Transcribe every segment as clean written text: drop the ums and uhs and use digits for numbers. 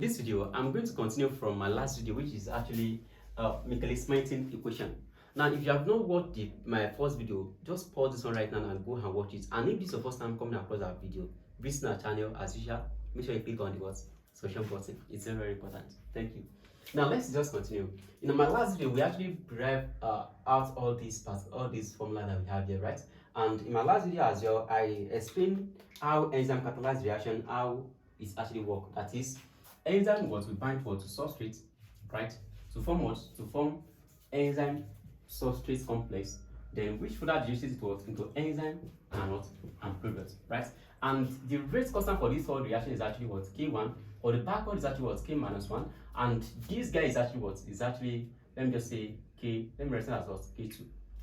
This video, I'm going to continue from my last video, which is actually Michaelis-Menten equation. Now, if you have not watched my first video, just pause this one right now and go and watch it. And if this is your first time coming across our video, visit our channel as usual. Make sure you click on the subscription button. It's very, very important. Thank you. Now, let's just continue. In my last video, we actually derived out all these formula that we have here, right? And in my last video as well, I explained how enzyme catalyzed reaction, how it actually works. That is, enzyme what we bind to substrate, right? To form what? To form enzyme substrate complex. Then which further reduces it into enzyme and what? And product, right? And the rate constant for this whole reaction is actually what? K1, or the backward is actually what? K minus 1. And this guy is actually what? Is actually, let me just say K, let me write it as what? K2.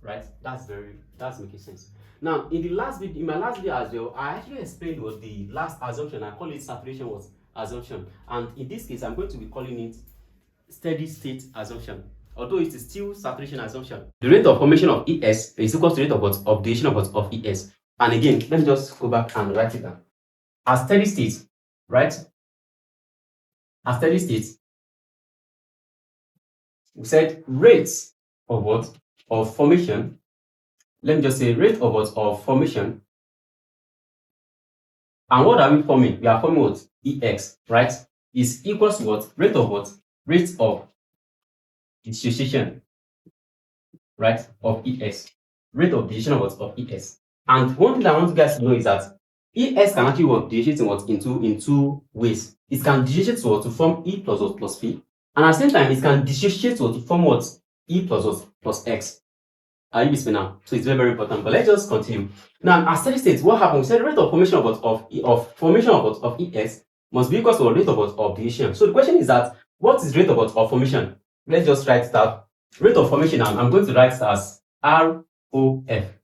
Right? That's making sense. Now, in my last video as well, I actually explained what the last assumption. I call it saturation was assumption, and in this case I'm going to be calling it steady state assumption, although it is still saturation assumption. The rate of formation of ES is equal to the rate of what? Of deletion of ES. And again, let me just go back and write it down. As steady state, right? As steady state, we said rates of what? Of formation. Let me just say rate of what? Of formation. And what are we forming? We are forming what? EX, right? Is equals to what? Rate of what? Rate of dissociation, right? Of ES. Rate of dissociation of what? Of ES. And one thing I want you guys to know is that ES can actually work dissociate in what? In two ways. It can dissociate to form E plus what? Plus P. And at the same time, it can dissociate to form what? E plus what? Plus X. Are you with me now? So it's very, very important. But let's just continue. Now, at steady state, what happens? We said the rate of formation of ES must be equal to the rate of dissociation. So the question is that what is rate of formation? Let's just write that. Rate of formation, I'm going to write it as ROF,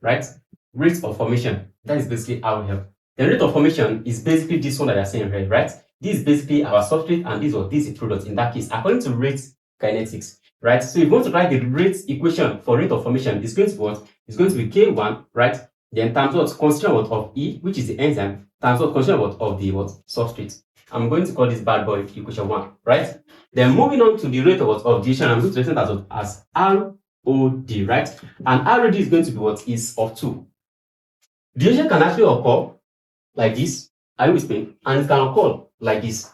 right? Rate of formation. That is basically ROF. The rate of formation is basically this one that you're seeing red, right? This is basically our substrate, and this is product in that case, according to rate kinetics. Right, so if you want to write the rate equation for rate of formation, it's going to be what? It's going to be K1, right? Then times what? Constituent what of E, which is the enzyme, times what? Constituent what of the what? Substrate. I'm going to call this bad boy equation 1, right? Then moving on to the rate of what? Of dissociation, I'm going to write it as ROD, right? And ROD is going to be what? Is of 2. Dissociation can actually occur like this, are you with me? And it can occur like this.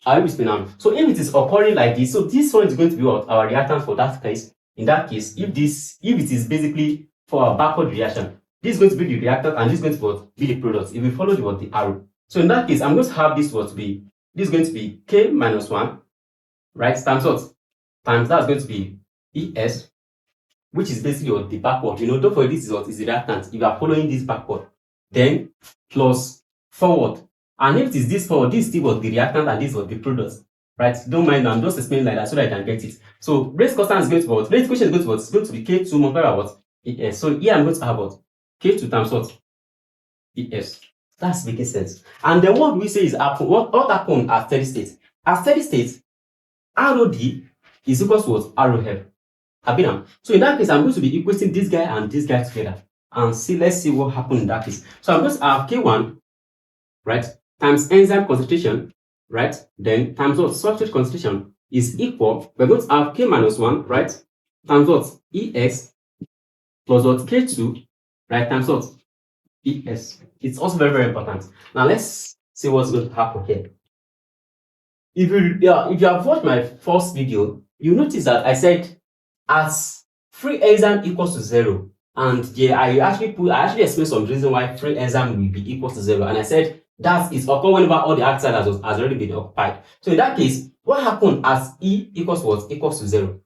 Are you with me now? So if it is occurring like this, so this one is going to be what? Our reactant for that case. In that case, if it is basically for a backward reaction, this is going to be the reactant and this is going to be what? Be the product. If we follow the arrow. So in that case, I'm going to have this what be, this is going to be K minus 1, right? Times what? Times that's going to be ES, which is basically what? The backward. You know, don't forget this is what is the reactant. If you are following this backward, then plus forward. And if it is this forward, this is still what the reactant and this is what the product, right? Don't mind, I'm just explaining like that so that I can get it. So rate constant is going to be what? Rate equation is going to be what? It's going to be K2 multiplied by what? ES. So here I'm going to have what? K2 times what? ES. That's making sense. And then what we say is what happened at steady state? At steady state, ROD is equal to what? ROF. Abinam. So in that case, I'm going to be equating this guy and this guy together. And let's see what happened in that case. So I'm going to have K1, right? Times enzyme concentration, right? Then times what? Substrate concentration is equal. We're going to have K minus 1, right? Times what? ES plus what? K2, right? Times what? ES. It's also very, very important. Now let's see what's going to happen here. If you have watched my first video, you notice that I said as free enzyme equals to 0. And yeah, I actually explained some reason why free enzyme will be equal to 0. And I said that is occur whenever all the active site has already been occupied. So in that case, what happened as E equals what? Equals to 0.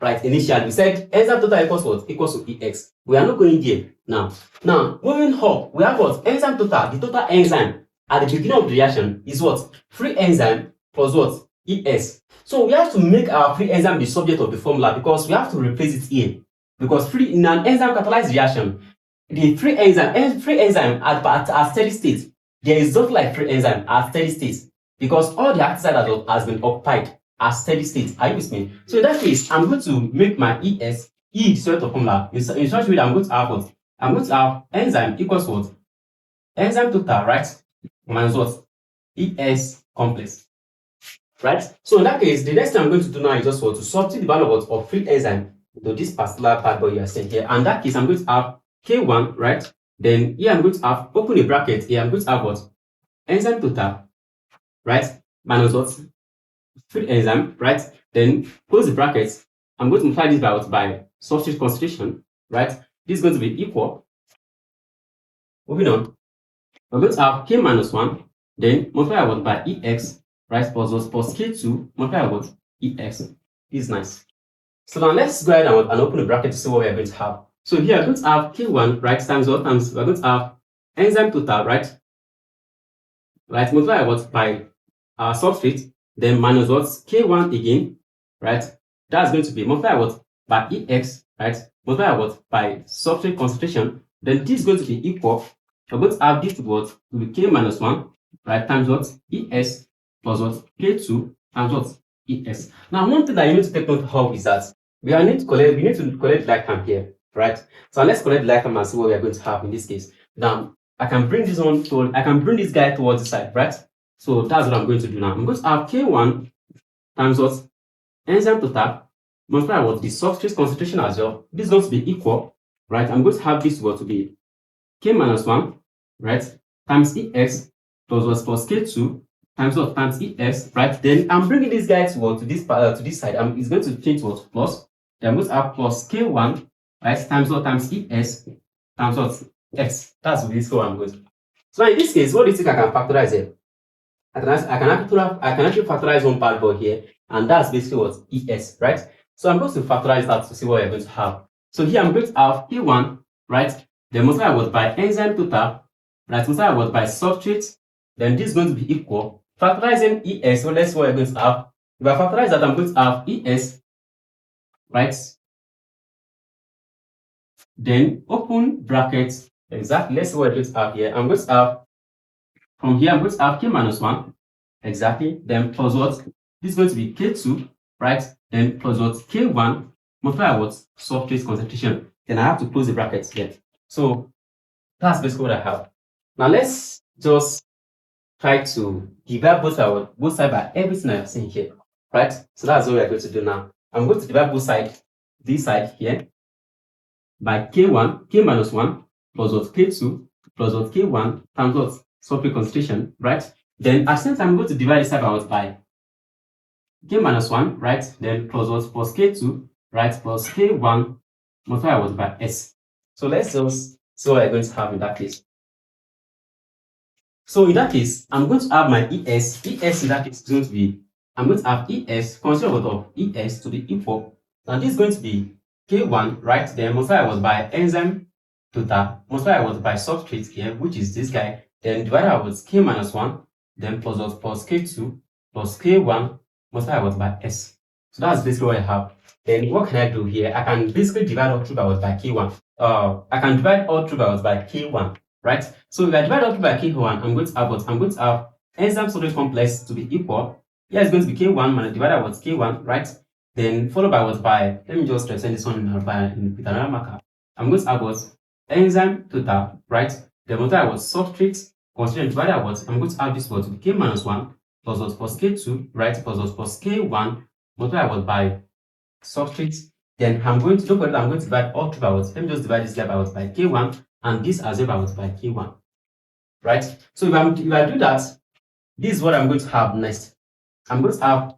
Right? Initially, we said enzyme total equals what? Equals to EX. We are not going there now. Now, moving up, we have what? Enzyme total. The total enzyme at the beginning of the reaction is what? Free enzyme plus what? ES. So we have to make our free enzyme the subject of the formula because we have to replace it here. Because in an enzyme catalyzed reaction, the free enzyme at steady state, there is just like free enzyme at steady state because all the active site has been occupied at steady state. Are you with me? So in that case, I'm going to make my ES the subject of formula. In such a way, I'm going to have what? I'm going to have enzyme equals what? Enzyme total, right? Minus what? ES complex. right? So in that case, the next thing I'm going to do now is just to substitute the value of free enzyme to this particular part that you are seeing here. And in that case, I'm going to have K1, right? Then here I'm going to have, open a bracket, here I'm going to have what? Enzyme total, right? Minus what? Free enzyme, right? Then close the brackets. I'm going to multiply this by what? By substrate concentration, right? This is going to be equal. Moving on, we're going to have K minus 1, then multiply what? By EX, right? Plus K2, multiply what? EX. This is nice. So now let's go ahead and open the bracket to see what we are going to have. So here we're going to have K1, right? Times what? Times we're going to have enzyme total, right? Right, multiply what? By our substrate, then minus what? K1 again, right? That's going to be multiply what? By EX, right? Multiply what? By substrate concentration. Then this is going to be equal. We're going to have this what? To be K minus 1, right? Times what? ES plus what? K2 times what? ES. Now, one thing that you need to take note of is that we need to collect lifetime here, right? So let's collect lifetime and see what we are going to have in this case. Now, I can bring this guy towards the side, right? So that's what I'm going to do now. I'm going to have K1 times what? Enzyme total, multiply what? The substrate concentration as well. This is going to be equal, right? I'm going to have this to be K minus 1, right? Times EX plus what? Plus K2 times what? Times EX, right? Then I'm bringing this guy to this side. It's going to change to what? Plus. Then I'm going to have plus K1, right? Times what? Times ES times what? X. That's basically what I'm going to. So in this case, what do you think I can factorize here? I can actually factorize one part board here, and that's basically what? ES, right? So I'm going to factorize that to see what we're going to have. So here I'm going to have K1, right? Then multiply what? By enzyme total, right? Multiply what? By substrate. Then this is going to be equal. Factorizing ES, so let's see what we're going to have. If I factorize that, I'm going to have ES, right? Then open brackets. Exactly. Let's see what we're going to have here. I'm going to have, from here, I'm going to have K minus 1. Exactly. Then plus what? This is going to be K2, right? Then plus what? K1, multiply what? Substrate concentration. Then I have to close the brackets here. So that's basically what I have. Now let's just try to divide both sides by everything I've seen here, right? So that's what we're going to do now. I'm going to divide both sides, this side here, by K1, K minus 1, plus what? K2, plus what? K1 times what? Substrate concentration, right? Then at the same time, I'm going to divide this side by what? By K minus 1, right? Then plus what? Plus K2, right? Plus K1 multiply what? By S. So let's just see what I'm going to have in that case. So in that case, I'm going to have my ES. ES in that case is going to be, I'm going to have ES, consider what of ES to be equal. Now this is going to be K1, right? Then multiply what? By enzyme total, multiply what? By substrate here, which is this guy. Then divide out with K minus 1, then plus what? Plus K2, plus K1, multiply what? By S. So that's basically what I have. Then what can I do here? I can basically divide all through by what? By K1. I can divide all through by what? By K1, right? So if I divide all through by K1, I'm going to have what? I'm going to have enzyme substrate complex to be equal. Here it's going to be K1 minus divided by what? K1, right? Then followed by what? By, let me just represent this one with another marker. I'm going to have what? Enzyme total, right? Then multiply what? Substrate concentration divided by what? I'm going to have this what? K minus 1 plus what? Plus K2, right? Plus what? Plus K1 multiply what? By substrate. Then I'm going to divide all through by what? Let me just divide this guy by what? By K1 and this as well by what? By K1, right? So if I do that, this is what I'm going to have next. I'm going to have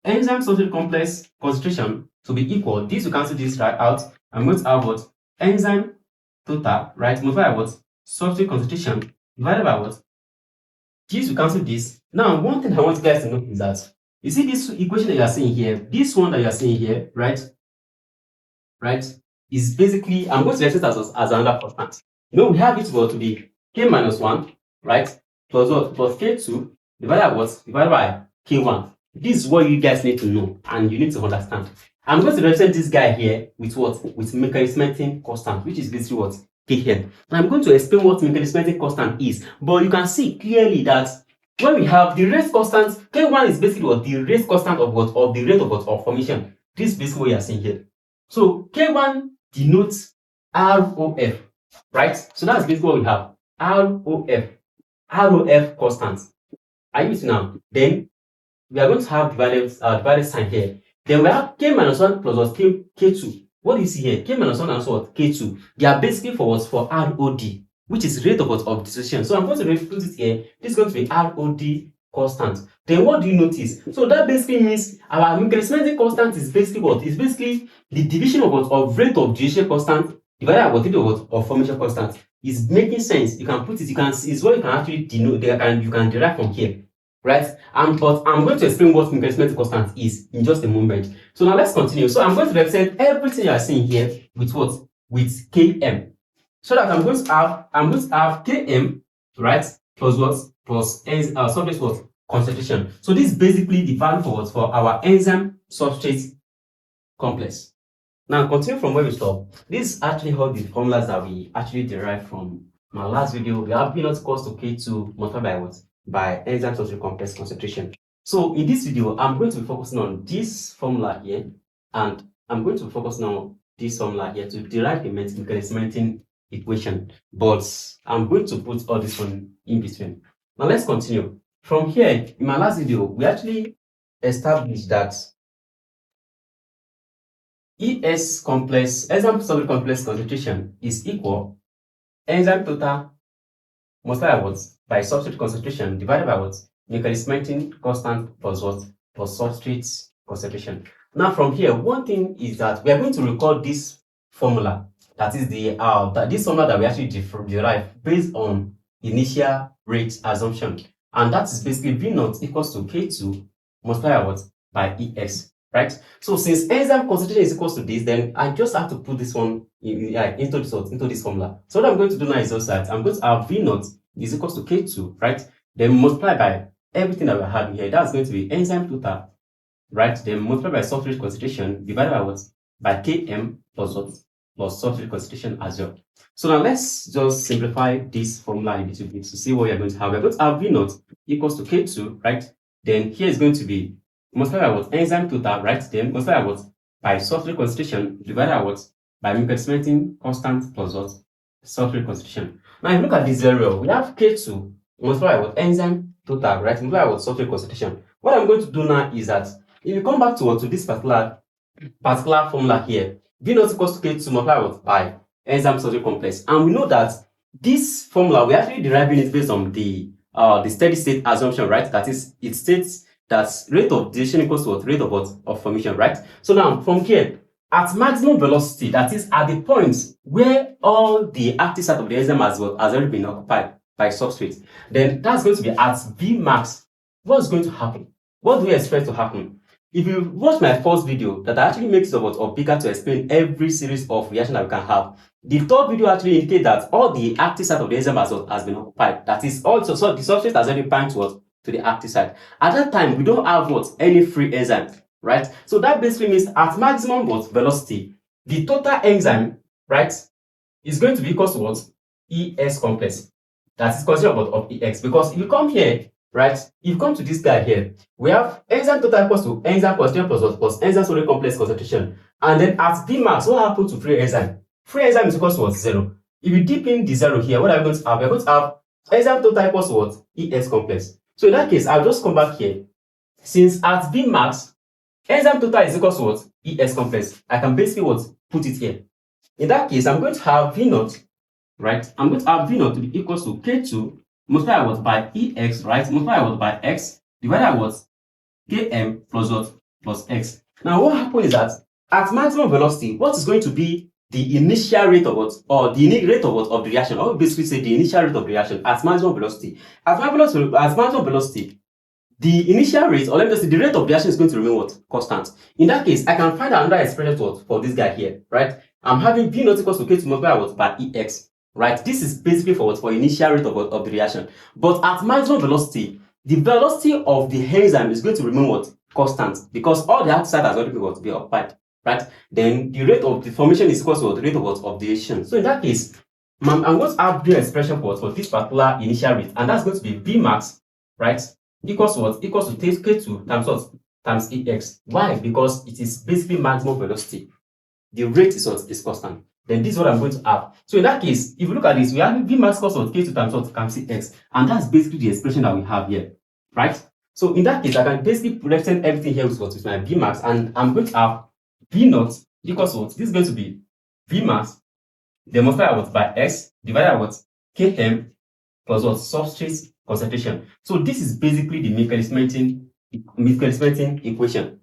enzyme substrate complex concentration to be equal. This you cancel this right out. I'm going to have what? Enzyme total, right? Multiply what? Substrate concentration divided by what? This you cancel this. Now, one thing I want you guys to know is that you see this equation that you are seeing here, this one that you are seeing here, right? Right? Is basically, I'm going to represent it as another constant. You know, we have it to be K minus 1, right? Plus what? Plus K2 divided by what? Divided by K1. This is what you guys need to know and you need to understand. I'm going to represent this guy here with what? With Michaelis-Menten constant, which is basically what? Kn. And I'm going to explain what Michaelis-Menten constant is. But you can see clearly that when we have the rate constant, K1 is basically what? The rate constant of what? Of the rate of what? Of formation. This is basically what you are seeing here. So K1 denotes ROF, right? So that's basically what we have. ROF constant. Are you with now? Then we are going to have divided sign here. Then we have K minus 1 plus what? K2. What do you see here? K minus 1 and what? K2. They are basically for what? For ROD, which is rate of dissociation. So I'm going to put it here. This is going to be ROD constant. Then what do you notice? So that basically means our Michaelis-Menten constant is basically what? It's basically the division of what? Of rate of dissociation constant divided by what? Of formation constant. It's making sense. You can put it, it's what you can actually denote, you can derive from here. Right? But I'm going to explain what Michaelis-Menten constant is in just a moment. So now let's continue. So I'm going to represent everything you are seeing here with what? With Km. So that I'm going to have Km, right? Plus what? Plus substrate what? Concentration. So this is basically the value for what? For our enzyme substrate complex. Now continue from where we stop. This is actually all the formulas that we actually derived from my last video. We have V naught equals to K2 multiplied by what? By enzyme substrate complex concentration. So in this video, I'm going to be focusing on this formula here, and I'm going to be focusing on this formula here to derive the Michaelis-Menten equation. But I'm going to put all this one in between. Now let's continue. From here, in my last video, we actually established that ES complex, enzyme substrate complex concentration is equal enzyme total multiplied by what? By substrate concentration divided by what? Michaelis-Menten constant plus what? Plus substrate concentration. Now from here, one thing is that we are going to record this formula. That is this formula that we actually derive based on initial rate assumption. And that is basically V naught equals to K2 multiplied by what? By EX. Right? So since enzyme concentration is equals to this, then I just have to put this one into this formula. So what I'm going to do now is also that I'm going to have V naught is equals to K2, right? Then multiply by everything that we're having here. That's going to be enzyme total, right? Then multiply by substrate concentration divided by what? By Km plus what? Plus substrate concentration as well. So now let's just simplify this formula a little bit to see what we are going to have. We're going to have V naught equals to K2, right? Then here is going to be multiply by what? Enzyme total, right? Then multiply by what? By substrate concentration divided by what? By Michaelis-Menten constant plus what? Substrate concentration. Now if you look at this area, we have K2 multiply by what? Enzyme total, right? Multiply by what? Substrate concentration. What I'm going to do now is that if you come back to what? To this particular formula here, V naught equals to K2 multiply by what? By enzyme substrate complex. And we know that this formula, we're actually deriving it based on the steady state assumption, right? That is, it states that rate of dissociation equals to what? Rate of what? Of formation, right? So now from here, at maximum velocity, that is at the point where all the active site of the enzyme has already been occupied by substrate, then that's going to be at Vmax. What's going to happen? What do we expect to happen? If you watch my first video that actually makes it of bigger to explain every series of reactions that we can have, the third video actually indicates that all the active site of the enzyme has been occupied. That is also, so the substrate has already bound to the active site. At that time, we don't have any free enzyme, right? So that basically means at maximum velocity, the total enzyme, right, is going to be equal to what? ES complex. That is considered of EX. Because if you come here, right, if you come to this guy here, we have enzyme total equals to enzyme concentration plus what? Plus enzyme substrate complex concentration. And then at Vmax, what happens to free enzyme? Free enzyme is equal to what? 0. If you dip in the 0 here, what are we going to have? We're going to have enzyme total equals to what? ES complex. So in that case, I'll just come back here. Since at Vmax, enzyme total is equal to what? ES complex. I can basically what? Put it here. In that case, I'm going to have V naught, right? I'm going to have V naught to be equal to K2 multiplied what? By EX, right? Multiplied what? By X divided by what? Km plus what? Plus X. Now what happens is that at maximum velocity, what is going to be the initial rate of what? Or the rate of what? Of the reaction. Or basically say the initial rate of the reaction at maximum velocity. At maximum velocity, the initial rate, or let me just say the rate of reaction is going to remain what? Constant. In that case, I can find another expression for this guy here, right? I'm having V naught equals to K2 multiplied by what? By EX, right? This is basically for what? For initial rate of the reaction. But at maximum velocity, the velocity of the enzyme is going to remain what? Constant. Because all the outside has already been occupied, right? Then the rate of the formation is equal to the rate of what? Of the reaction. So in that case, I'm going to have the expression for this particular initial rate, and that's going to be Vmax, right? Equals to what? Equals to K2 times what? Times EX. Why? Because it is basically maximum velocity. The rate is what? Is constant. Then this is what I'm going to have. So in that case, if you look at this, we have Vmax equals to K2 times what? Times EX. And that's basically the expression that we have here, right? So in that case, I can basically represent everything here with what? With my Vmax, and I'm going to have V naught equals what? This is going to be Vmax multiplied what? By X divided by what? Km plus what? Substrate concentration. So this is basically the Michaelis-Menten equation.